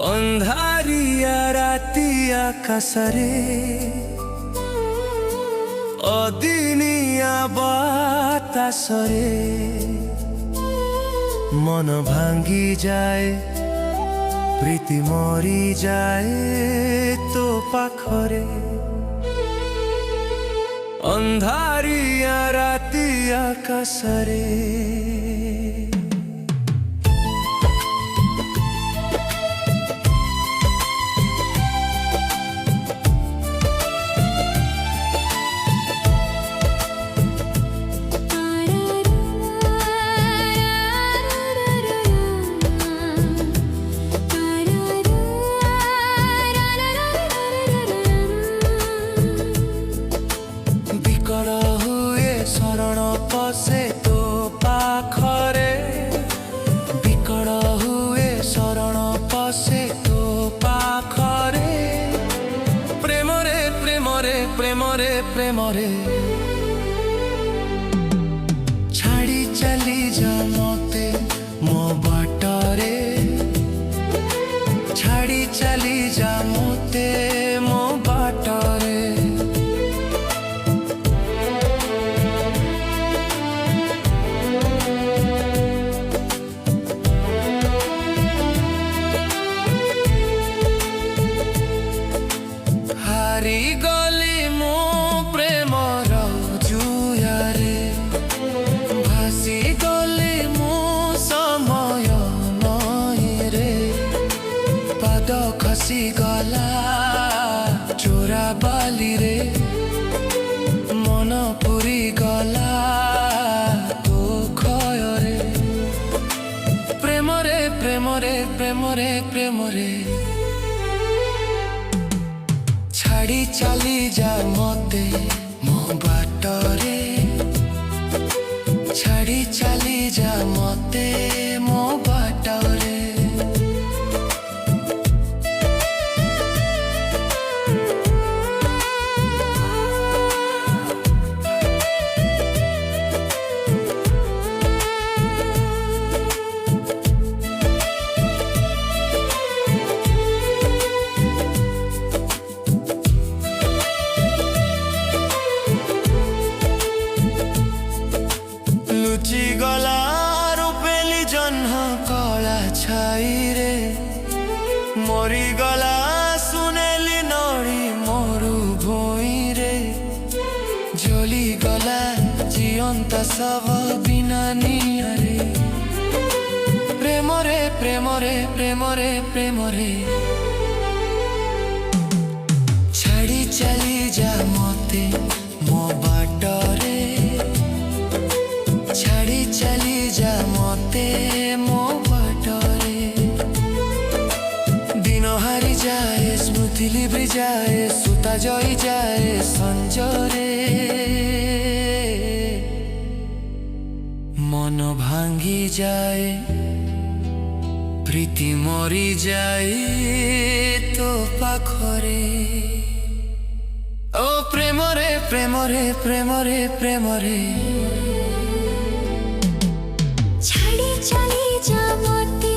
अंधारिया रातिया कसरे अदिनिया बातासरे मन भांगी जाए प्रीति मरी जाए तो पाखरे अंधारिया रातिया कसरे शरण पसे तो पाखरे बिकड़ हुए शरण पसे तो पाखरे प्रेम रे प्रेम रे प्रेम रे प्रेम रे छाड़ी चली जा मते मो बाटरे छाड़ी चली जा मते मो बाटरे हारी गली मो प्रेमर जुयारे भासी गली मो समय नही रे पाद खसी गला चोरा बाली रे मन पुरी गला तो खय रे प्रेम रे प्रेम रे प्रेम रे प्रेम रे छाड़ी चली जा मते मो बाटरे छाड़ी चली जा मते मो बाटरे लुचि गला रूपेली जन्ह कला छाई रे मरी गला सुनेली नड़ी मोरू भोई रे जली गला जीवंत सब बिना नियरे प्रेम रे प्रेम रे प्रेम रे प्रेम रे छाड़ी चली जा मते मो बाटरे छाड़ी चली जा मते मो बाटरे दिन हारी जाए स्मृति लिभि जाए सुता जई जाए संजरे मन भांगी जाए प्रीति मरी जाए तो पाखरे ओ प्रेम रे प्रेम रे प्रेम रे प्रेम रे छाड़ी चली जा मते